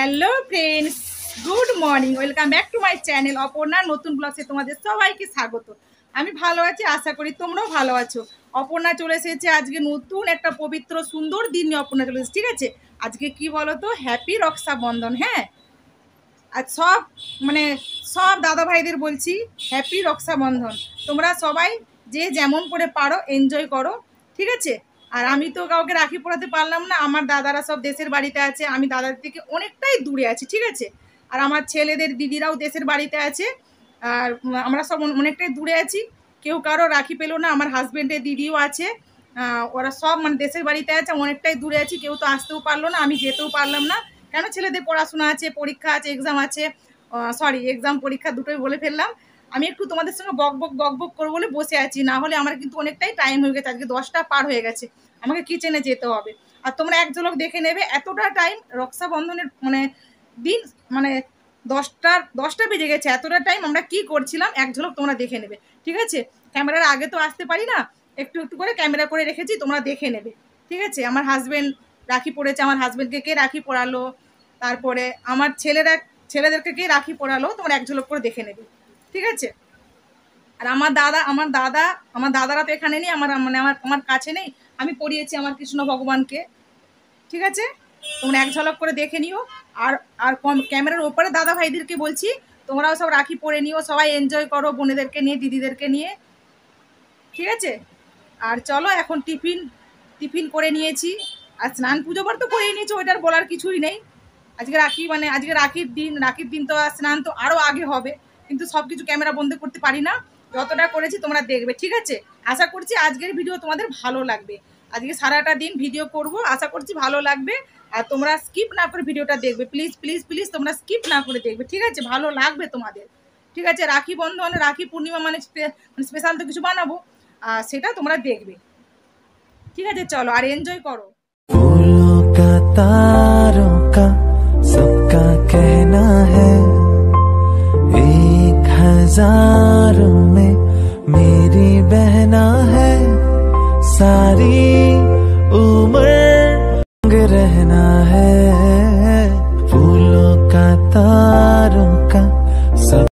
Hello friends, good morning, welcome back to my channel Aparna নতুন ব্লগে তোমাদের সবাইকে স্বাগত। আমি ভালো আছি, আশা করি তোমরাও ভালো আছো। অপর্ণা চলে এসেছে আজকে নতুন একটা পবিত্র সুন্দর দিন নিয়ে অপর্ণা চলে এসেছে, ঠিক আছে। আজকে কি বলো তো, হ্যাপি রক্ষাবন্ধন। হ্যাঁ, আর সব দাদা ভাইদের বলছি হ্যাপি রক্ষাবন্ধন। তোমরা সবাই যে যেমন করে পারো এনজয় করো, ঠিক আছে। আর আমি তো কাউকে রাখি পরাতে পারলাম না, আমার দাদারা সব দেশের বাড়িতে আছে, আমি দাদার থেকে অনেকটাই দূরে আছি, ঠিক আছে। আর আমার ছেলেদের দিদিরাও দেশের বাড়িতে আছে, আর আমরা সব অনেকটাই দূরে আছি। কেউ কারো রাখি পেলো না, আমার হাজব্যান্ডের দিদিও আছে, ওরা সব দেশের বাড়িতে আছে, অনেকটাই দূরে আছি। কেউ তো আসতেও পারলো না, আমি যেতেও পারলাম না, কেন ছেলেদের পড়াশোনা আছে, পরীক্ষা আছে, এক্সাম আছে। এক্সাম পরীক্ষা দুটোই বলে ফেললাম। আমি একটু তোমাদের সঙ্গে বক বক করবো বলে বসে আছি, না হলে আমার কিন্তু অনেকটাই টাইম হয়ে গেছে, আজকে 10টা পার হয়ে গেছে, আমাকে কিচেনে যেতে হবে। আর তোমরা এক ঝলক দেখে নেবে, এতটা টাইম রক্ষাবন্ধনের দিন, 10টা বেজে গেছে, এতটা টাইম আমরা কি করছিলাম এক ঝলক তোমরা দেখে নেবে, ঠিক আছে। ক্যামেরার আগে তো আসতে পারি না, একটু একটু করে ক্যামেরা করে রেখেছি, তোমরা দেখে নেবে, ঠিক আছে। আমার হাজব্যান্ড রাখি পড়েছে, আমার হাজব্যান্ডকে কে রাখি পড়ালো, তারপরে আমার ছেলেদেরকে কে রাখি পড়ালো, তোমরা এক ঝলক করে দেখে নেবে, ঠিক আছে। আর আমার দাদারা তো এখানে নেই, আমার কাছে নেই, আমি পড়িয়েছি আমার কৃষ্ণ ভগবানকে, ঠিক আছে। তোমরা এক ঝলক করে দেখে নিও। আর আর ক্যামেরার ওপরে দাদা ভাইদেরকে বলছি, তোমরাও সব রাখি পরে নিও, সবাই এনজয় করো বোনেদেরকে নিয়ে, দিদিদেরকে নিয়ে, ঠিক আছে। আর চলো এখন টিফিন করে নিয়েছি, আর স্নান পুজো বার তো করেই নিয়েছি, ওইটার বলার কিছুই নেই। আজকে রাখির দিন তো স্নান তো আরও আগে হবে, কিন্তু সব কিছু ক্যামেরা বন্ধ করতে পারি না, যতটা করেছি তোমরা দেখবে, ঠিক আছে। আশা করছি আজকের ভিডিও তোমাদের ভালো লাগবে, আজকে সারাটা দিন ভিডিও করব, আশা করছি ভালো লাগবে। আর তোমরা স্কিপ না করে ভিডিওটা দেখবে, প্লিজ প্লিজ প্লিজ তোমরা স্কিপ না করে দেখবে, ঠিক আছে, ভালো লাগবে তোমাদের, ঠিক আছে। রাখি বন্ধন, রাখি পূর্ণিমা স্পেশাল তো কিছু বানাবো, সেটা তোমরা দেখবে, ঠিক আছে। চলো আর এনজয় করো। फूलों का तारों का सबका कहना है, 1000 में मेरी बहना है, सारी उम्र रहना है। फूलों का तारों का सब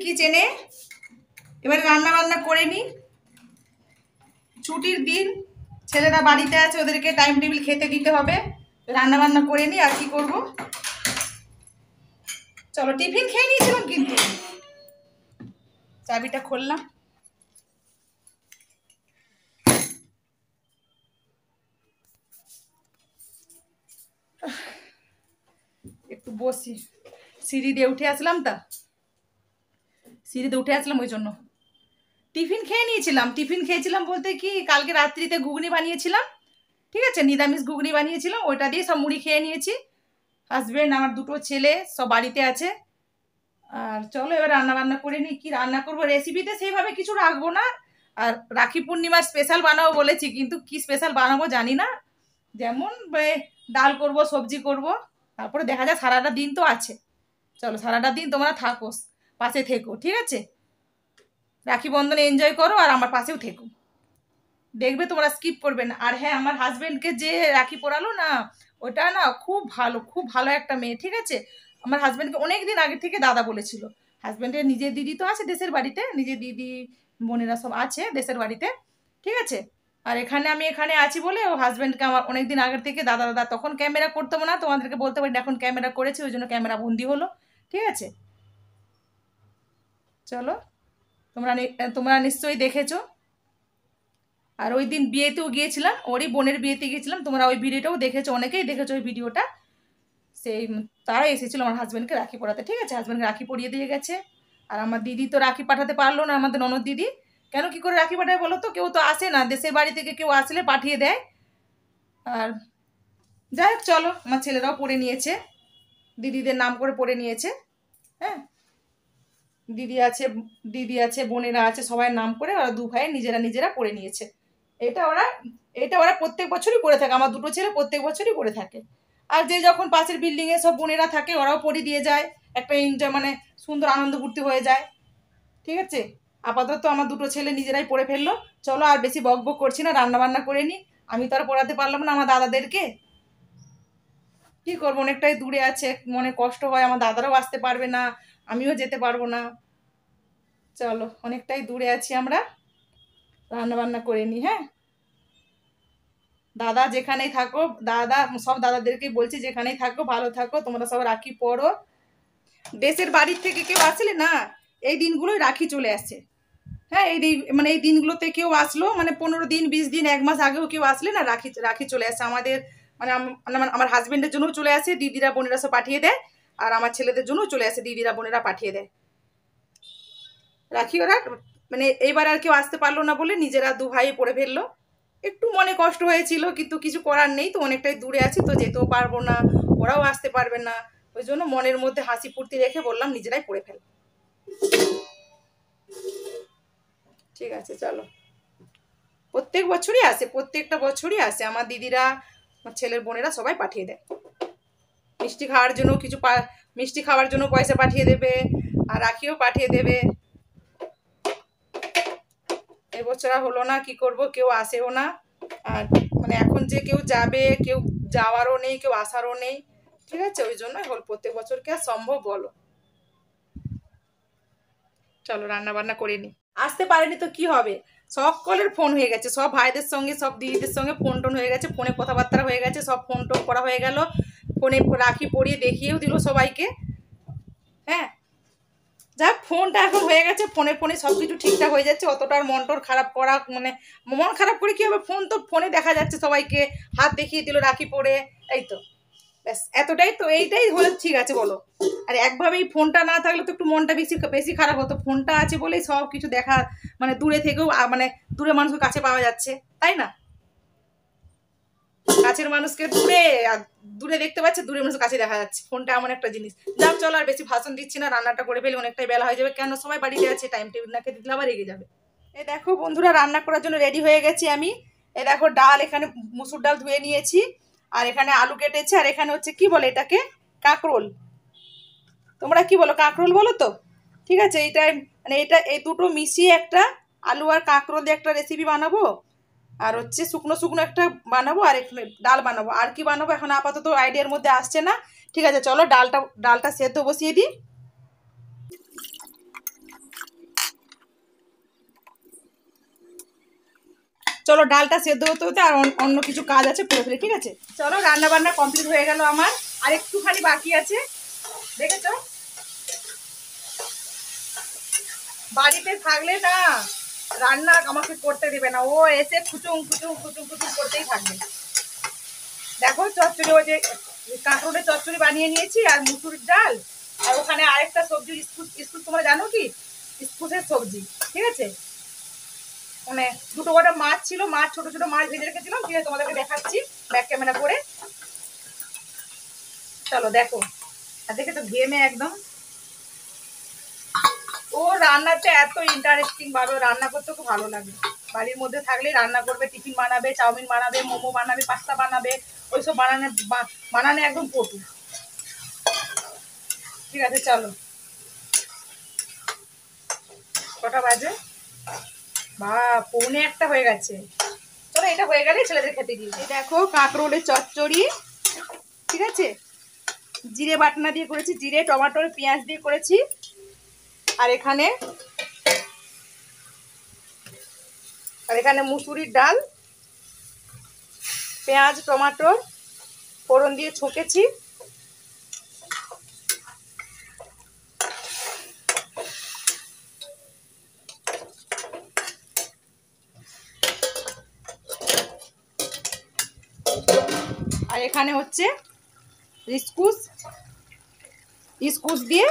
কিচেনে এবারে রান্না বান্না করে নি। ছুটির দিন, ছেলেরা বাড়িতে আছে, ওদেরকে টাইম টেবিল খেতে দিতে হবে, রান্না বান্না করে নি। আর কি করব, চলো টিফিন খেয়ে নিয়েছিলাম, কিন্তু চাবিটা খুললাম, একটু বসি, সিঁড়ি দিয়ে উঠে আসলাম ওই জন্য টিফিন খেয়েছিলাম বলতে কি, কালকে রাত্রিতে ঘুগনি বানিয়েছিলাম, ঠিক আছে, নিরামিষ ঘুগনি বানিয়েছিলাম, ওইটা দিয়ে সব মুড়ি খেয়ে নিয়েছি। হাজব্যান্ড, আমার দুটো ছেলে সব বাড়িতে আছে, আর চলো এবার রান্না বান্না করে নিই। কি রান্না করবো, রেসিপিতে সেইভাবে কিছু রাখবো না। আর রাখি পূর্ণিমার স্পেশাল বানাবো বলেছি, কিন্তু কি স্পেশাল বানাবো জানি না। যেমন ডাল করব, সবজি করব, তারপরে দেখা যায় সারাটা দিন তো আছে। চলো সারাটা দিন তোমরা থাকো, পাশে থেকো, ঠিক আছে? রাখি বন্ধনে এনজয় করো আর আমার পাশেও থেকো, দেখবে তোমরা স্কিপ করবে না। আর হ্যাঁ, আমার হাজবেন্ডকে যে রাখি পরালো না, ওটা না খুব ভালো, খুব ভালো একটা মেয়ে, ঠিক আছে? আমার হাজবেন্ডকে অনেক দিন আগে থেকে দাদা বলেছিল। হাজবেন্ডের নিজের দিদি তো আছে দেশের বাড়িতে, নিজের দিদি বোনেরা সব আছে দেশের বাড়িতে, ঠিক আছে? আর আমি এখানে আছি বলে ও হাজবেন্ডকে আমার অনেক দিন আগের থেকে দাদা দাদা, তখন ক্যামেরা করতাম না, তোমাদেরকে বলতে পারি না, এখন ক্যামেরা করেছি ওই জন্য ক্যামেরা বন্দি হলো, ঠিক আছে? চলো, তোমরা নিশ্চয়ই দেখেছো। আর ওই দিন বিয়েতেও গিয়েছিলাম, ওরই বোনের বিয়েতে গিয়েছিলাম, তোমরা ওই ভিডিওটাও দেখেছো, অনেকেই দেখেছো ওই ভিডিওটা। সেই তারা এসেছিল আমার হাজব্যান্ডকে রাখি পরাতে, ঠিক আছে? হাজব্যান্ডকে রাখি পরিয়ে দিয়ে গেছে। আর আমার দিদি তো রাখি পাঠাতে পারলো না, আমাদের ননদ দিদি। কেন কি করে রাখি পাঠায় বলো তো? কেউ তো আসে না, দেশের বাড়ি থেকে কেউ আসলে পাঠিয়ে দেয়। আর যাই হোক, চলো, আমার ছেলেরাও পরে নিয়েছে, দিদিদের নাম করে পরে নিয়েছে। হ্যাঁ, দিদি আছে, বোনেরা আছে, সবাই নাম করে ওরা দু ভাই নিজেরা নিজেরা পরে নিয়েছে। এটা ওরা এটা ওরা প্রত্যেক বছরই করে থাকে, আমার দুটো ছেলে প্রত্যেক বছরই করে থাকে। আর যে যখন পাশের বিল্ডিং এ সব বোনেরা থাকে ওরাও পরে দিয়ে যায়, একটা এনজয় মানে সুন্দর আনন্দ ফুর্তি হয়ে যায়, ঠিক আছে? আপাতত আমার দুটো ছেলে নিজেরাই পরে ফেললো। চলো আর বেশি বক বক করছি না, রান্না বান্না করে নি। আমি তো আর পড়াতে পারলাম না আমার দাদাদেরকে, কি করবো, অনেকটাই দূরে আছে, মনে কষ্ট হয়, আমার দাদারাও আসতে পারবে না, আমিও যেতে পারবো না। চলো, অনেকটাই দূরে আছি আমরা, রান্না বান্না করে নি। হ্যাঁ, দাদা যেখানেই থাকো, সব দাদাদেরকেই বলছি যেখানেই থাকো ভালো থাকো, তোমরা সব রাখি পরো। দেশের বাড়ির থেকে কেউ আসলে না, এই দিনগুলোই রাখি চলে আসছে। হ্যাঁ, মানে এই দিনগুলোতে কেউ আসলো মানে 15 দিন 20 দিন 1 মাস আগেও কেউ আসলে না, রাখি রাখি চলে আসছে আমাদের। মানে আমার হাজবেন্ডের জন্যও চলে আসে, দিদিরা বোনেরা সব পাঠিয়ে দেয়। আর আমার ছেলেদের জন্যও চলে আসে, দিদিরা বোনেরা পাঠিয়ে দেয় রাখি। ওরা মানে এইবার আর কেউ আসতে পারলো না বলে নিজেরা দু ভাই পড়ে ফেললো। একটু মনে কষ্ট হয়েছিল, কিন্তু কিছু করার নেই, তো অনেকটাই দূরে আছি তো যেতেও পারবো না, ওরাও আসতে পারবে না। ওই জন্য মনের মধ্যে হাসি ফুর্তি রেখে বললাম নিজেরাই পড়ে ফেল। ঠিক আছে, চলো। প্রত্যেক বছরই আসে, প্রত্যেকটা বছরই আসে আমার দিদিরা, আমার ছেলের বোনেরা সবাই পাঠিয়ে দেয়। মিষ্টি খাওয়ার জন্য মিষ্টি খাওয়ার জন্য পয়সা পাঠিয়ে দেবে, আর রাখিও পাঠিয়ে দেবে। এবছর আর হলো না, কি করব, কেউ আসেও না। আর মানে এখন যে কেউ যাবে, কেউ যাওয়ারও নেই, কেউ আসারও নেই, ঠিক আছে? ওই জন্য হল, প্রত্যেক বছর কি আর সম্ভব বলো? চলো রান্না বান্না করে নি। আসতে পারেনি তো কি হবে, সকলের ফোন হয়ে গেছে, সব ভাইদের সঙ্গে সব দিদিদের সঙ্গে ফোন টোন হয়ে গেছে, ফোনে কথাবার্তা হয়ে গেছে, সব ফোন টোন করা হয়ে গেল, ফোনে রাখি পরিয়ে দেখিয়েও দিল সবাইকে। হ্যাঁ, যাক, ফোনটা এখন হয়ে গেছে, ফোনে সব কিছু ঠিকঠাক হয়ে যাচ্ছে, অতটা আর মন টন খারাপ করা মানে মন খারাপ করে কি হবে? ফোন তো ফোনে দেখা যাচ্ছে সবাইকে, হাত দেখিয়ে দিল রাখি পরে, এই তো ব্যাস, এতটাই তো, এইটাই হলে ঠিক আছে বলো? আর একভাবেই ফোনটা না থাকলে তো একটু মনটা বেশি বেশি খারাপ হতো, ফোনটা আছে বলেই সব কিছু দেখা, মানে দূরে থেকেও মানে দূরে মানুষকে কাছে পাওয়া যাচ্ছে, তাই না? কাছের মানুষকে দূরে, আর দূরে দেখতে পাচ্ছে, দূরে মানুষ কাছে দেখা যাচ্ছে, ফোনটা এমন একটা জিনিস। যাক, চলো আর বেশি ভাষণ দিচ্ছি না, রান্নাটা করে ফেলে, অনেকটাই বেলা হয়ে যাবে, কেন সবাই বাড়িতে আছে, টাইম টেবিল না খেতে দিলে আবার রেগে যাবে। এই দেখো বন্ধুরা, রান্না করার জন্য রেডি হয়ে গেছি আমি। এই দেখো ডাল, এখানে মুসুর ডাল ধুয়ে নিয়েছি, আর এখানে আলু কেটেছে, আর এখানে হচ্ছে কি বলে এটাকে, কাঁকরোল। তোমরা কি বলো, কাঁকরোল বলো তো? ঠিক আছে, এইটাই মানে এই দুটো মিশিয়ে একটা আলু আর কাঁকরোল দিয়ে একটা রেসিপি বানাবো। আর হচ্ছে শুকনো শুকনো একটা বানাবো, আর এখানে ডাল বানাবো। আর কি বানাবো এখন আপাতত আইডিয়ার মধ্যে আসছে না। ঠিক আছে, চলো ডালটা সেদ্ধ বসিয়ে দিই। চলো ডালটা সেদ্ধ হতে হতে আর অন্য কিছু কাজ আছে করে ফেলে, ঠিক আছে? চলো, রান্না বান্না কমপ্লিট হয়ে গেল আমার, আর একটুখানি বাকি আছে। দেখেছো, বাড়িতে থাকলে না রান্না আমাকে করতে দিবে না, ও এসে খুচুং খুচুং খুচুং খুচুং করতেই থাকবে। দেখো চচ্চড়ি, ওই যে কাঁকরোলের চচ্চড়ি বানিয়ে নিয়েছি, আর মুসুর ডাল, আর ওখানে আরেকটা সবজি স্কুস তোমরা জানো কি, স্কুসের সবজি, ঠিক আছে? মানে দুটো কটা মাছ ছিল, ছোট ছোট মাছ ভেজে রেখেছিলাম, ঠিক আছে? তোমাদেরকে দেখাচ্ছি ব্যাক ক্যামেরা করে। চলো দেখো, আর দেখে তো ঘেমে একদম ও রান্নাতে এত ইন্টারেস্টিং ভাবে রান্না করতে খুব ভালো লাগে। বাড়ির মধ্যে থাকলে রান্না করবে, টিফিন বানাবে, চাউমিন বানাবে, মোমো বানাবে, পাস্তা বানাবে, ওইসব বানানে একদম পটু। ঠিক আছে চলো, কটা বাজে? বা 1:45 হয়ে গেছে। চলো এটা হয়ে গেলে ছেলেদের খেতে দিই। এই দেখো কাঁকরোলের চচ্চড়ি, ঠিক আছে, জিরে বাটনা দিয়ে করেছি, জিরে টমেটোর পেঁয়াজ দিয়ে করেছি। আর এখানে মুসুরির ডাল, পেঁয়াজ টমেটো ফোড়ন দিয়ে ছকেছি। আর এখানে হচ্ছে ইস্কুস দিয়ে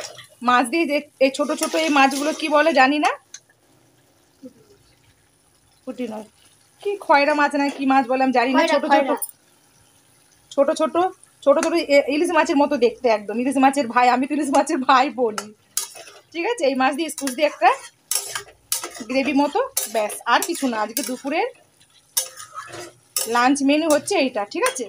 মাছ দিয়ে, এই ছোট ছোট এই মাছগুলো কি বলে জানি না, পুঁটি নয়, কি খয়রা মাছ না কি মাছ বলে আমি জানি না, ছোট ছোট ছোট ছোট ছোট ছোট ইলিশ মাছের মতো দেখতে, একদম ইলিশ মাছের ভাই, আমি তো ইলিশ মাছের ভাই বলি। ঠিক আছে, এই মাছ দিয়ে ইস্কুস দিয়ে একটা গ্রেভি মতো, ব্যাস আর কিছু না। আজকে দুপুরের লাঞ্চ মেনু হচ্ছে এইটা, ঠিক আছে।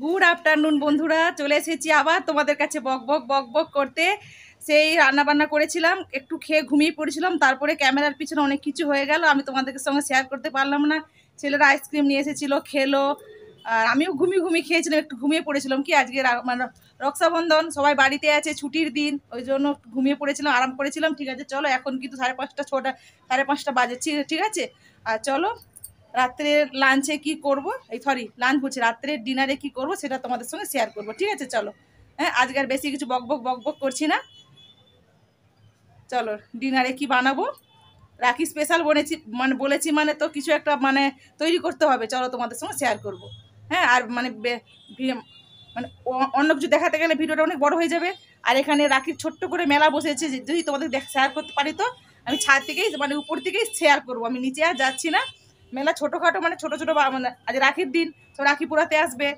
গুড আফটারনুন বন্ধুরা, চলে এসেছি আবার তোমাদের কাছে বক বক বক বক করতে। সেই রান্না বান্না করেছিলাম, একটু খেয়ে ঘুমিয়ে পড়েছিলাম, তারপরে ক্যামেরার পিছনে অনেক কিছু হয়ে গেল, আমি তোমাদের সঙ্গে শেয়ার করতে পারলাম না। ছেলেরা আইসক্রিম নিয়ে এসেছিলো, খেলো, আর আমিও ঘুমিয়ে ঘুমিয়ে খেয়েছিলাম, একটু ঘুমিয়ে পড়েছিলাম। কি আজকে মানে রক্ষাবন্ধন, সবাই বাড়িতে আছে, ছুটির দিন, ওই জন্য ঘুমিয়ে পড়েছিলাম, আরাম করেছিলাম। ঠিক আছে চলো, এখন কিন্তু 5:30 5:30 বাজেছি, ঠিক আছে। আর চলো রাত্রের লাঞ্চে কি করব, লাঞ্চ বলছি, রাত্রের ডিনারে কি করব সেটা তোমাদের সঙ্গে শেয়ার করব, ঠিক আছে চলো। হ্যাঁ, আজকে আর বেশি কিছু বক বক করছি না। চলো ডিনারে কি বানাবো, রাখি স্পেশাল বলেছি মানে তো কিছু একটা মানে তৈরি করতে হবে, চলো তোমাদের সঙ্গে শেয়ার করব। হ্যাঁ, আর মানে মানে অন্য কিছু দেখাতে গেলে ভিডিওটা অনেক বড় হয়ে যাবে। আর এখানে রাখির ছোট্ট করে মেলা বসেছে, যদি তোমাদের শেয়ার করতে পারি তো আমি ছাদ থেকেই মানে উপর থেকেই শেয়ার করবো, আমি নিচে আর যাচ্ছি না। মেলা ছোটোখাটো মানে ছোটো ছোটো মানে আজ রাখির দিন, সব রাখি পোড়াতে আসবে,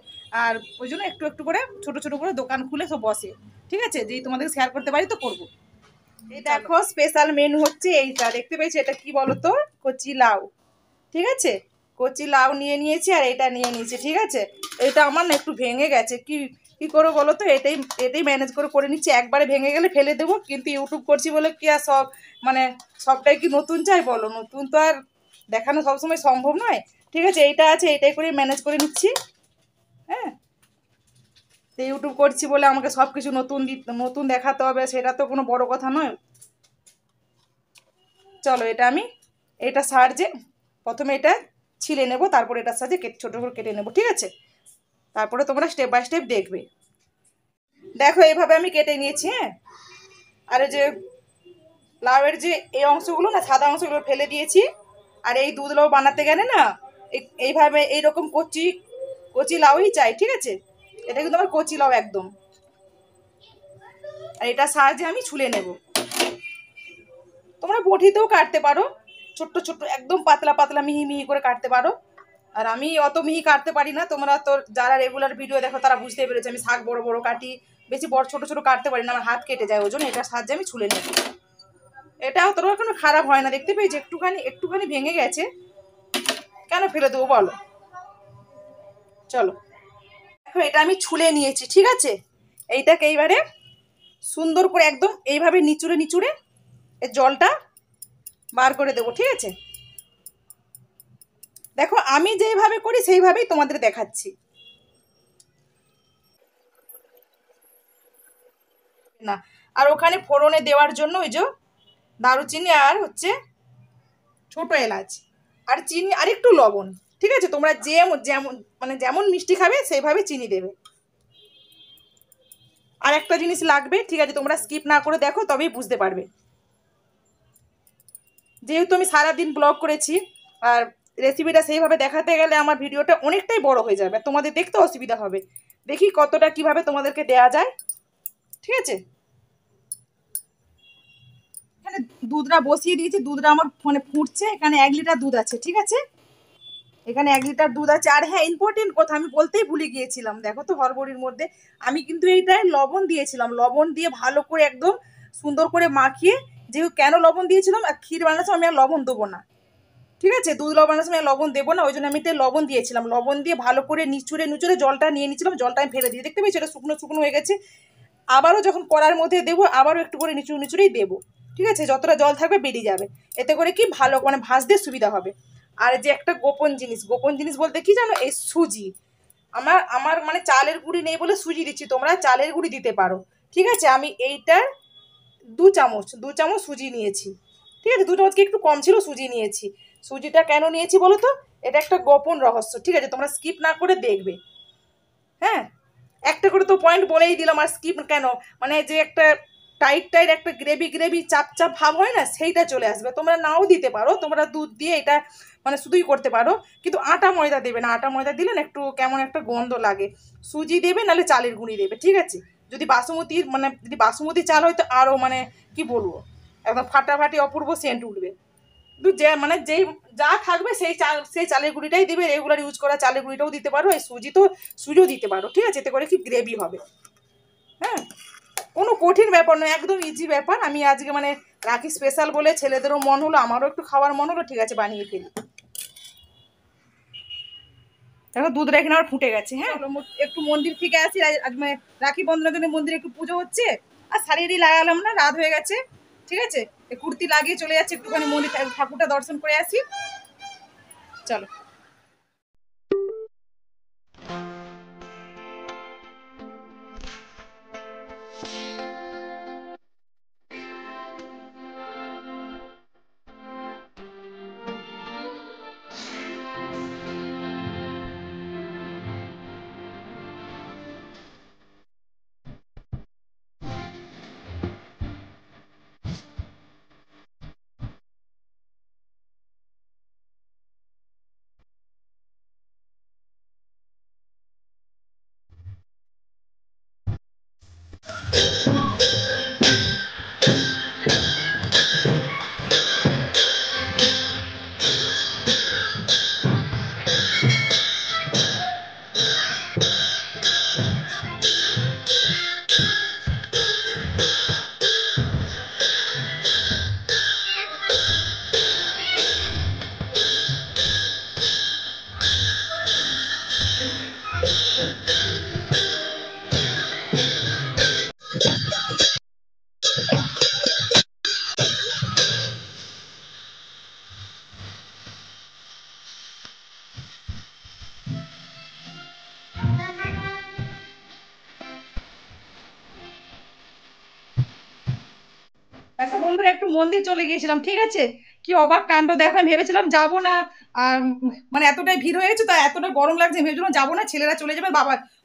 আর ওই জন্য একটু একটু করে ছোটো ছোটো করে দোকান খুলে সব বসে, ঠিক আছে, যেই তোমাদেরকে শেয়ার করতে পারি তো করবো। এই দেখো স্পেশাল মেনু হচ্ছে এইটা, দেখতে পেয়েছি, এটা কি বলো তো, কচি লাউ, ঠিক আছে, কচি লাউ নিয়ে নিয়েছি, আর এটা নিয়ে নিয়েছি, ঠিক আছে। এটা আমার না একটু ভেঙে গেছে, কি কি করো বলো তো, এটাই ম্যানেজ করে নিচ্ছি, একবারে ভেঙে গেলে ফেলে দেবো, কিন্তু ইউটিউব করছি বলে কি আর সব মানে সবটাই কি নতুন চাই বলো, নতুন তো আর দেখানো সবসময় সম্ভব নয়, ঠিক আছে। এইটা আছে, এইটাই করে ম্যানেজ করে নিচ্ছি। হ্যাঁ, তো ইউটিউব করছি বলে আমাকে সব কিছু নতুন দেখাতে হবে, সেটা তো কোনো বড় কথা নয়। চলো এটা সাহায্যে প্রথমে এটা ছিলে নেব, তারপরে এটার সাহায্যে ছোটো করে কেটে নেব, ঠিক আছে। তারপরে তোমরা স্টেপ বাই স্টেপ দেখবে। দেখো এইভাবে আমি কেটে নিয়েছি। হ্যাঁ, আর এই যে লাউয়ের যে এই অংশগুলো না, সাদা অংশগুলো ফেলে দিয়েছি। আর এই দুধ লাউ বানাতে গেলে না এইভাবে এইরকম কচি কচি লাউই চাই, ঠিক আছে। এটা কিন্তু আমার কচি লাউ একদম। আর এটার সাহায্যে আমি ছুলে নেব। তোমরা বটিতেও কাটতে পারো, ছোট্ট ছোট্ট একদম পাতলা পাতলা মিহি মিহি করে কাটতে পারো। আর আমি অত মিহি কাটতে পারি না, তোমরা তো যারা রেগুলার ভিডিও দেখো তারা বুঝতে পেরেছে আমি শাক বড় বড় কাটি, বেশি বড় ছোট ছোট কাটতে পারি না, আমার হাত কেটে যায়, ওই জন্য এটার সাহায্যে আমি ছুলে নেব। এটাও তোর কোনো খারাপ হয় না, দেখতে পেয়েছি একটুখানি ভেঙে গেছে, কেন ফেলে দেবো বলো। চলো দেখো এটা আমি ছুলে নিয়েছি, ঠিক আছে। এইটাকে এইবারে সুন্দর করে একদম এইভাবে নিচুড়ে নিচুড়ে এর জলটা বার করে দেবো, ঠিক আছে। দেখো আমি যেইভাবে করি সেইভাবেই তোমাদের দেখাচ্ছি না। আর ওখানে ফোড়নে দেওয়ার জন্য ওই যে দারুচিনি আর হচ্ছে ছোট এলাচ আর চিনি আর একটু লবণ, ঠিক আছে। তোমরা যেমন মিষ্টি খাবে সেইভাবে চিনি দেবে। আর একটা জিনিস লাগবে, ঠিক আছে, তোমরা স্কিপ না করে দেখো তবেই বুঝতে পারবে। যেহেতু আমি সারাদিন ব্লগ করেছি, আর রেসিপিটা সেইভাবে দেখাতে গেলে আমার ভিডিওটা অনেকটাই বড় হয়ে যাবে, তোমাদের দেখতে অসুবিধা হবে। দেখি কতটা কিভাবে তোমাদেরকে দেয়া যায়, ঠিক আছে। এখানে দুধটা বসিয়ে দিয়েছি, দুধটা আমার মানে ফুটছে। এখানে 1 লিটার দুধ আছে, ঠিক আছে, এখানে 1 লিটার দুধ আছে। আর হ্যাঁ, ইম্পর্টেন্ট কথা আমি বলতেই ভুলে গিয়েছিলাম, দেখো তো হরবড়ির মধ্যে আমি কিন্তু এইটায় লবণ দিয়েছিলাম। লবণ দিয়ে ভালো করে একদম সুন্দর করে মাখিয়ে, যেহেতু কেন লবণ দিয়েছিলাম, আর ক্ষীর বানাচ্ছি আমি আর লবণ দেবো না, ঠিক আছে, দুধ লবণের সময় লবণ দেবো না, ওই জন্য আমি এটা লবণ দিয়েছিলাম। লবণ দিয়ে ভালো করে নিচুড়ে নিচুড়ে জলটা নিয়ে নিয়েছিলাম, জলটা আমি ফেলে দিয়ে, দেখতে পেয়েছি এটা শুকনো শুকনো হয়ে গেছে। আবারও যখন কড়ার মধ্যে দেবো, আবারও একটু করে নিচুড়ে নিচুড়েই দেবো, ঠিক আছে, যতটা জল থাকবে বেরিয়ে যাবে। এতে করে কি ভালো মানে ভাজতে সুবিধা হবে। আর যে একটা গোপন জিনিস বলতে কি জানো, এই সুজি। আমার আমার মানে চালের গুঁড়ি নেই বলে সুজি দিচ্ছি, তোমরা চালের গুঁড়ি দিতে পারো, ঠিক আছে। আমি এইটার 2 চামচ সুজি নিয়েছি, ঠিক আছে, 2 চামচ কি একটু কম ছিল, সুজি নিয়েছি। সুজিটা কেন নিয়েছি বলো তো, এটা একটা গোপন রহস্য, ঠিক আছে, তোমরা স্কিপ না করে দেখবে। হ্যাঁ, একটা করে তো পয়েন্ট বলেই দিলাম, আর স্কিপ কেন, মানে যে একটা টাইট একটা গ্রেভি চাপ চাপ ভাব হয় না, সেইটা চলে আসবে। তোমরা নাও দিতে পারো, তোমরা দুধ দিয়ে এটা মানে শুধুই করতে পারো, কিন্তু আটা ময়দা দেবে না। আটা ময়দা দিলে না একটু কেমন একটা গন্ধ লাগে। সুজি দেবে, নাহলে চালের গুঁড়ি দেবে, ঠিক আছে। যদি বাসমতি চাল হয় তো আরও মানে কি বলবো, একদম ফাটাফাটি অপূর্ব সেন্ট উঠবে। যে মানে যেই যা থাকবে সেই চালের গুঁড়িটাই দিবে, রেগুলার ইউজ করা চালের গুঁড়িটাও দিতে পারো, এই সুজিও দিতে পারো, ঠিক আছে, এতে করে কি গ্রেভি হবে। হ্যাঁ, কোনো কঠিন ব্যাপার নয়, একদম ইজি ব্যাপার। আমি আজকে মানে রাখি স্পেশাল বলে ছেলেদেরও মন হলো, আমারও একটু খাওয়ার মন হলো, ঠিক আছে, বানিয়ে ফেলি। দেখো দুধটা এখানে আমার ফুটে গেছে। হ্যাঁ, একটু মন্দির থেকে আসি, আজ মানে রাখি বন্ধনের জন্য মন্দিরে একটু পুজো হচ্ছে, আর শাড়ি লাগালাম না, রাত হয়ে গেছে, ঠিক আছে, কুর্তি লাগিয়ে চলে যাচ্ছে, একটুখানি মন্দির ঠাকুরটা দর্শন করে আসি, চলো। একটা বন্ধুরা একটু মন্দির চলে গিয়েছিলাম, ঠিক আছে, কি অবাক কাণ্ড দেখো, আমি ভেবেছিলাম যাবো না, আর মানে এতটাই ভিড় হয়ে গেছে, তো এতটা গরম লাগছে, ভেবেছিলাম যাবো না, ছেলেরা চলে যাবে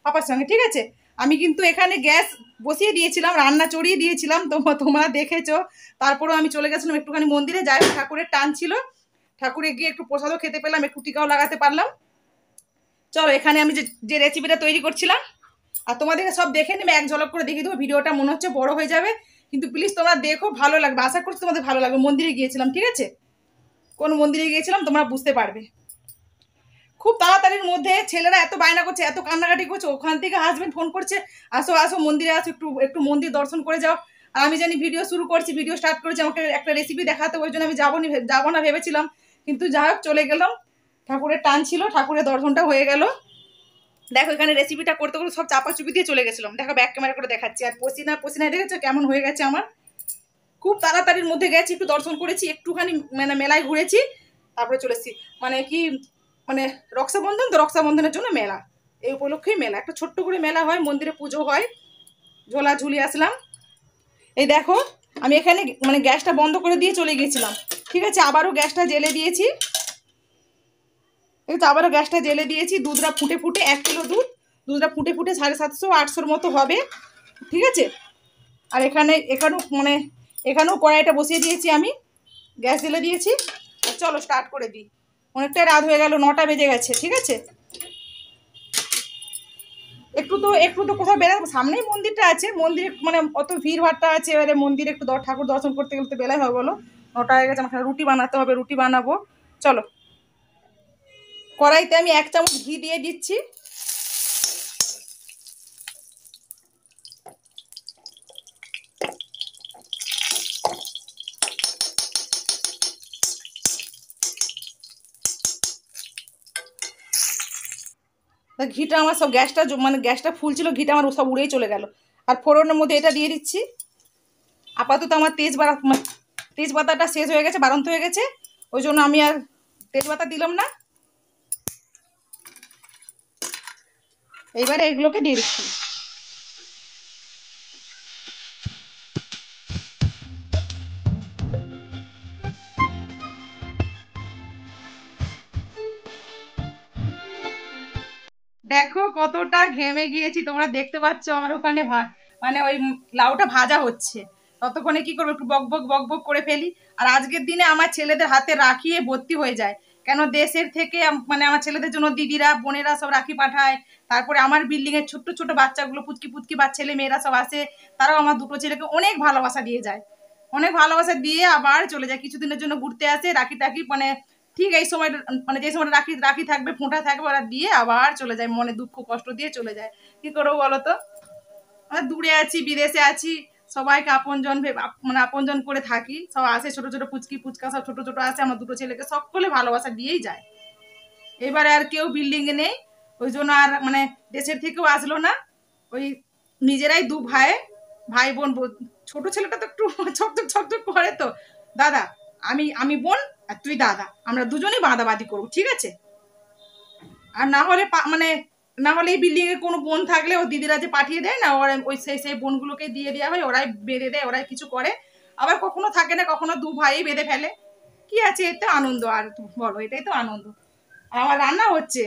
পাপার সঙ্গে, ঠিক আছে। আমি কিন্তু এখানে গ্যাস বসিয়ে দিয়েছিলাম, রান্না চড়িয়ে দিয়েছিলাম, তোমরা দেখেছো। তারপরেও আমি চলে গেছিলাম একটুখানি মন্দিরে, যাই হোক ঠাকুরের টান ছিল, ঠাকুরে গিয়ে একটু প্রসাদও খেতে পেলাম, একটু টিকাও লাগাতে পারলাম। চলো, এখানে আমি যে রেসিপিটা তৈরি করছিলাম, আর তোমাদেরকে সব দেখে নেবে, এক ঝলক করে দেখিয়ে দেবো। ভিডিওটা মনে হচ্ছে বড় হয়ে যাবে, কিন্তু প্লিজ তোমরা দেখো, ভালো লাগবে, আশা করছি তোমাদের ভালো লাগবে। মন্দিরে গিয়েছিলাম, ঠিক আছে, কোন মন্দিরে গিয়েছিলাম তোমরা বুঝতে পারবে। খুব তাড়াতাড়ির মধ্যে ছেলেরা এত বায়না করছে, এত কান্নাকাটি করছে, ওখান থেকে হাজবেন্ড ফোন করছে, আসো আসো মন্দিরে আসো, একটু একটু মন্দির দর্শন করে যাও। আর আমি জানি ভিডিও শুরু করছি, ভিডিও স্টার্ট করেছি, আমাকে একটা রেসিপি দেখাতে, ওই জন্য আমি যাবো না ভেবেছিলাম, কিন্তু যাই হোক চলে গেলাম, ঠাকুরের টান ছিল, ঠাকুরের দর্শনটা হয়ে গেল। দেখো এখানে রেসিপিটা করতে করতে সব চাপাচুপি দিয়ে চলে গেছিলাম, দেখো ব্যাক ক্যামেরা করে দেখাচ্ছি। আর পসিনা দেখেছো কেমন হয়ে গেছে আমার, খুব তাড়াতাড়ির মধ্যে গেছি, একটু দর্শন করেছি, একটুখানি মানে মেলায় ঘুরেছি, তারপরে চলে এসেছি। মানে কি মানে রক্ষাবন্ধন, তো রক্ষাবন্ধনের জন্য মেলা, এই উপলক্ষেই মেলা, একটা ছোট্ট করে মেলা হয়, মন্দিরে পুজো হয়, ঝোলা ঝুলিয়ে আসলাম। এই দেখো আমি এখানে মানে গ্যাসটা বন্ধ করে দিয়ে চলে গিয়েছিলাম, ঠিক আছে, আবারও গ্যাসটা জেলে দিয়েছি, এই তো আবারও গ্যাসটা জেলে দিয়েছি। দুধটা ফুটে 1 কিলো দুধটা ফুটে 750-800 মতো হবে, ঠিক আছে। আর এখানেও কড়াইটা বসিয়ে দিয়েছি, আমি গ্যাস জেলে দিয়েছি। চলো স্টার্ট করে দিই, অনেকটাই রাত হয়ে গেল, 9টা বেজে গেছে। ঠিক আছে, একটু তো কোথাও বেরোবো, সামনেই মন্দিরটা আছে, মন্দিরে মানে অত ভিড় ভাড়টা আছে, এবারে মন্দিরে একটু ঠাকুর দর্শন করতে গেলে তো বেলায় হবে বলো। 9টা হয়ে গেছে, আমাকে রুটি বানাতে হবে, রুটি বানাবো। চলো, কড়াইতে আমি 1 চামচ ঘি দিয়ে দিচ্ছি। ঘিটা আমার সব মানে গ্যাসটা ফুল ছিল, ঘিটা আমার সব উড়েই চলে গেল। আর ফোড়নের মধ্যে এটা দিয়ে দিচ্ছি। আপাতত আমার তেজপাতাটা শেষ হয়ে গেছে, বাড়ন্ত হয়ে গেছে, ওই জন্য আমি আর তেজপাতা দিলাম না। এইবারে এগুলোকে দিয়ে দিচ্ছি। দেখো কতটা ঘেমে গিয়েছি, তোমরা দেখতে পাচ্ছ। আমার ওখানে মানে ওই লাউটা ভাজা হচ্ছে, ততক্ষণে কি করবো, একটু বকবক বকবক করে ফেলি। আর আজকের দিনে আমার ছেলেদের হাতে রাখিয়ে ভর্তি হয়ে যায়, কেন দেশের থেকে মানে আমার ছেলেদের জন্য দিদিরা বোনেরা সব রাখি পাঠায়। তারপরে আমার বিল্ডিং এর ছোট্ট ছোট বাচ্চাগুলো, পুচকি পুচকি ছেলে মেয়েরা সব আসে, তারাও আমার দুটো ছেলেকে অনেক ভালোবাসা দিয়ে যায়, অনেক ভালোবাসা দিয়ে আবার চলে যায়, কিছুদিনের জন্য ঘুরতে আসে, রাখি টাকি মানে ঠিক এই সময়, মানে যে সময় রাখি রাখি থাকবে, ফোঁটা থাকবে, ওরা দিয়ে আবার চলে যায়, মনে দুঃখ কষ্ট দিয়ে চলে যায়। কি করবো বলো তো, আমরা দূরে আছি, বিদেশে আছি, সবাইকে আপনজন মানে আপনজন করে থাকি, সব আসে, ছোট ছোট পুচকি পুচকা সব ছোট ছোট আসে, আমার দুটো ছেলেকে সকলে ভালোবাসা দিয়েই যায়। এবারে আর কেউ বিল্ডিং এ নেই, ওই জন্য আর মানে দেশের থেকেও আসলো না, ওই নিজেরাই ভাই বোন, ছোট ছেলেটা তো একটু ছকছক ছকছক করে, তো দাদা আমি আমি বোন আর তুই দাদা, আমরা দুজনেই বাঁধাবাঁধি করবো, ঠিক আছে। আর না হলে মানে না হলে এই বিল্ডিং এ কোনো বোন থাকলে ও দিদিরা যে পাঠিয়ে দেয় না, ওরা ওই সেই বোনগুলোকে দিয়ে দেওয়া হয়, ওরাই বেঁধে দেয়, ওরাই কিছু করে। আবার কখনো থাকে না, কখনো দু ভাই বেঁধে ফেলে, কি আছে, এতে আনন্দ। আর বলো, এটাই তো আনন্দ। আর আমার রান্না হচ্ছে,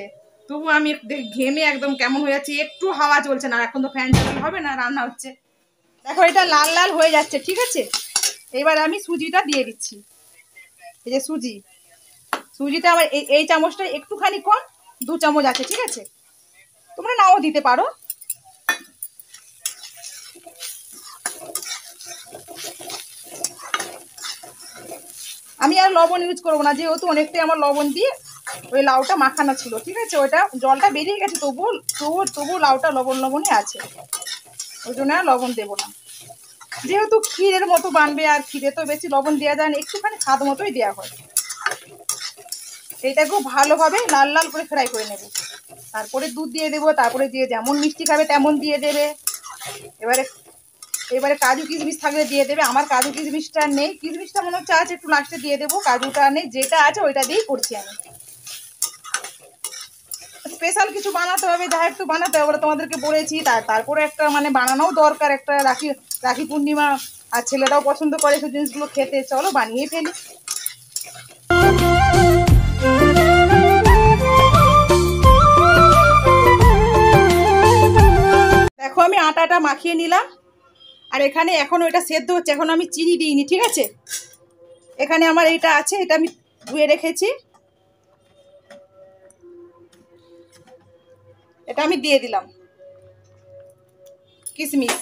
তবু আমি ঘেমে একদম কেমন হয়ে যাচ্ছি, একটু হাওয়া চলছে না, এখন তো ফ্যান চালালে হবে না, রান্না হচ্ছে। দেখো এটা লাল লাল হয়ে যাচ্ছে, ঠিক আছে। এবার আমি সুজিটা দিয়ে দিচ্ছি। এই যে সুজিটা আমার এই চামচটা একটুখানি কম, 2 চামচ আছে, ঠিক আছে, তোমরা নাও দিতে পারো। আমি আর লবণ ইউজ করবো না, যেহেতু অনেকটাই আমার লবণ দিয়ে ওই লাউটা মাখানো ছিল, ঠিক আছে, ওইটা জলটা বেরিয়ে গেছে, তবু লাউটা লবণই আছে, ওই জন্য আর লবণ দেবো না। যেহেতু ক্ষীরের মতো বানবে, আর ক্ষীরে তো বেশি লবণ দেওয়া যায় না, একটুখানি স্বাদ মতোই দেওয়া হয়। এইটা খুব ভালোভাবে লাল লাল করে ফ্রাই করে নেব, তারপরে দুধ দিয়ে দেবো, তারপরে দিয়ে যেমন মিষ্টি খাবে তেমন দিয়ে দেবে। এবারে কাজু কিশমিশ থাকলে দিয়ে দেবে, আমার কাজু কিশমিশটা নেই, কিশমিশটা মনে হচ্ছে আছে, একটু লাস্টে দিয়ে দেবো, কাজুটা নেই, যেটা আছে ওইটা দিয়েই করছি আমি। স্পেশাল কিছু বানাতে হবে, যা একটু বানাতে হবে তোমাদেরকে বলেছি, তারপরে একটা মানে বানানোও দরকার, একটা রাখি পূর্ণিমা, আর ছেলেরাও পছন্দ করে সেই জিনিসগুলো খেতে, চলো বানিয়ে ফেলি। দেখো আমি আটাটা মাখিয়ে নিলাম, আর এখানে এখন ওইটা সেদ্ধ হচ্ছে, এখন আমি চিনি দিইনি, ঠিক আছে। এখানে আমার এইটা আছে, এটা আমি ধুয়ে রেখেছি, এটা আমি দিয়ে দিলাম কিশমিশ,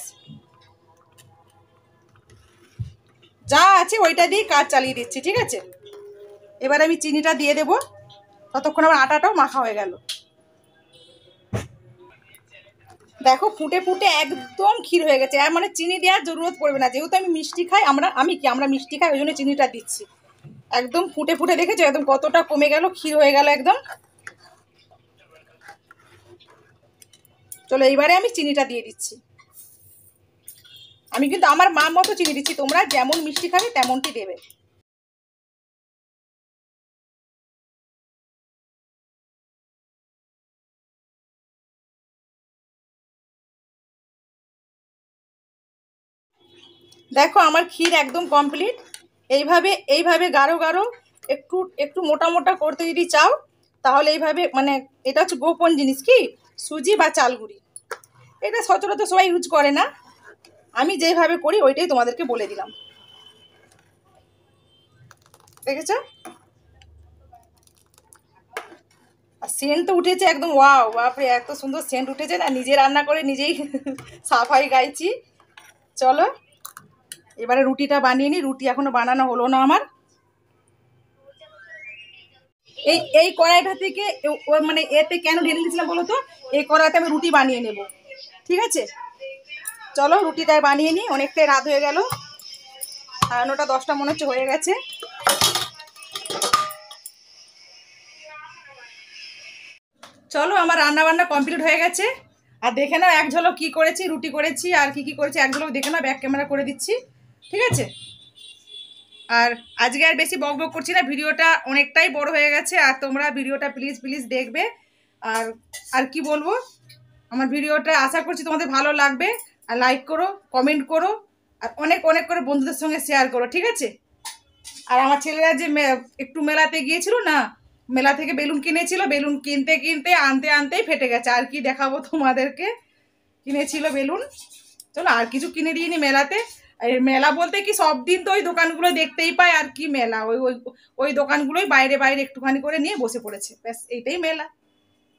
যা আছে ওইটা দিয়ে কাজ চালিয়ে দিচ্ছি, ঠিক আছে। এবার আমি চিনিটা দিয়ে দেবো, ততক্ষণ আমার আটাটাও মাখা হয়ে গেল। দেখো ফুটে ফুটে একদম ক্ষীর হয়ে গেছে, আর মানে চিনি দেওয়ার জরুরত পড়বে না, যেহেতু আমি মিষ্টি খাই, আমরা মিষ্টি খাই, ওই জন্য চিনিটা দিচ্ছি। একদম ফুটে ফুটে দেখেছো একদম কতটা কমে গেল, ক্ষীর হয়ে গেল একদম। চলো এইবারে আমি চিনিটা দিয়ে দিচ্ছি, আমি কিন্তু আমার মা মতো চিনি দিচ্ছি, তোমরা যেমন মিষ্টি খাবে তেমনটি দেবে। দেখো আমার ক্ষীর একদম কমপ্লিট। এইভাবে গাঢ় গাঢ়, একটু একটু মোটা মোটা করতে যদি চাও, তাহলে এইভাবে, মানে এটা হচ্ছে গোপন জিনিস, কি সুজি বা চালগুড়ি, এটা সচরাচর সবাই ইউজ করে না, আমি যেভাবে করি ওইটাই তোমাদেরকে বলে দিলাম, দেখেছ। সেন্ট তো উঠেছে একদম, ওয়াও বাপরে এত সুন্দর সেন্ট উঠেছে না, নিজে রান্না করে নিজেই সাফাই গাইছি। চলো এবারে রুটিটা বানিয়ে নিই, রুটি এখনো বানানো হলো না আমার। এই কড়াইটা থেকে মানে এতে কেন ঢেলে দিয়েছিলাম বলো তো, এই কড়াইতে আমি রুটি বানিয়ে নেব, ঠিক আছে। চলো রুটিটাই বানিয়ে নিই, অনেকটাই রাত হয়ে গেল, 9টা 10টা মনে হচ্ছে হয়ে গেছে। চলো আমার রান্না বান্না কমপ্লিট হয়ে গেছে, আর দেখে নাও এক ঝলক কী করেছি, রুটি করেছি আর কি কি করেছি এক ঝলক দেখে নাও, ব্যাক ক্যামেরা করে দিচ্ছি, ঠিক আছে। আর আজকে আর বেশি বক বক করছি না, ভিডিওটা অনেকটাই বড় হয়ে গেছে, আর তোমরা ভিডিওটা প্লিজ প্লিজ দেখবে। আর আর কি বলবো, আমার ভিডিওটা আশা করছি তোমাদের ভালো লাগবে, আর লাইক করো, কমেন্ট করো, আর অনেক অনেক করে বন্ধুদের সঙ্গে শেয়ার করো, ঠিক আছে। আর আমার ছেলেরা যে একটু মেলাতে গিয়েছিল না, মেলা থেকে বেলুন কিনেছিল, বেলুন কিনতে কিনতে আনতে আনতেই ফেটে গেছে, আর কি দেখাবো তোমাদেরকে। কিনেছিল বেলুন, চলো আর কিছু কিনে দিইনি মেলাতে। মেলা বলতে কি সব দিন তো ওই দোকানগুলো দেখতেই পাই, আর কি মেলা, ওই ওই ওই দোকানগুলোই বাইরে বাইরে একটুখানি করে নিয়ে বসে পড়েছে, ব্যাস এইটাই মেলা।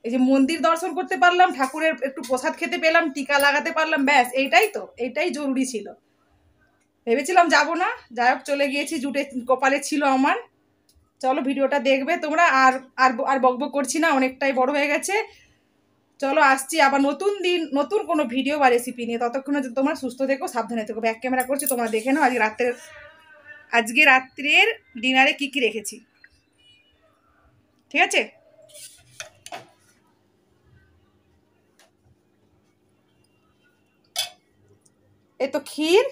এই যে মন্দির দর্শন করতে পারলাম, ঠাকুরের একটু প্রসাদ খেতে পেলাম, টিকা লাগাতে পারলাম, ব্যাস এইটাই তো, এইটাই জরুরি ছিল। ভেবেছিলাম যাব না, যাই হোক চলে গিয়েছি, জুটে কপালে ছিল আমার। চলো ভিডিওটা দেখবে তোমরা, আর আর আর বকবক করছি না, অনেকটাই বড় হয়ে গেছে। চলো আসছি আবার নতুন দিন নতুন কোনো ভিডিও বা রেসিপি নিয়ে, ততক্ষণে তোমরা সুস্থ থেকো, সাবধানে থেকো। ব্যাক ক্যামেরা করছি, তোমরা দেখে নাও আজকে রাত্রের ডিনারে কি কি রেখেছি, ঠিক আছে। এই তো ক্ষীর,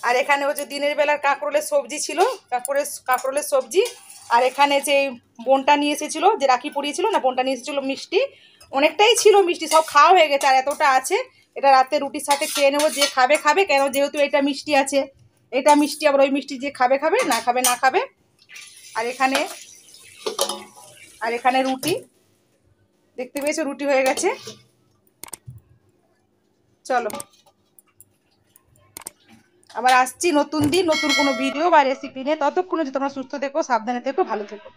আর এখানে হচ্ছে দিনের বেলার কাঁকরোলের সবজি ছিল, কাঁকরোলের সবজি। আর এখানে যে বোনটা নিয়ে এসেছিলো, যে রাখি পরিয়েছিল না, বোনটা নিয়ে এসেছিলো মিষ্টি, অনেকটাই ছিল মিষ্টি, সব খাওয়া হয়ে গেছে, আর এতটা আছে, এটা রাতে রুটির সাথে খেয়ে নেবো, যে খাবে খাবে, কেন যেহেতু এটা মিষ্টি আছে, এটা মিষ্টি, আবার ওই মিষ্টি যে খাবে খাবে, না খাবে না খাবে। আর এখানে রুটি, দেখতে পেয়েছো রুটি হয়ে গেছে। চলো আবার আসছি নতুন দিন নতুন কোনো ভিডিও বা রেসিপি নিয়ে, ততক্ষণে যে তোমরা সুস্থ থেকো, সাবধানে থেকো, ভালো থেকো।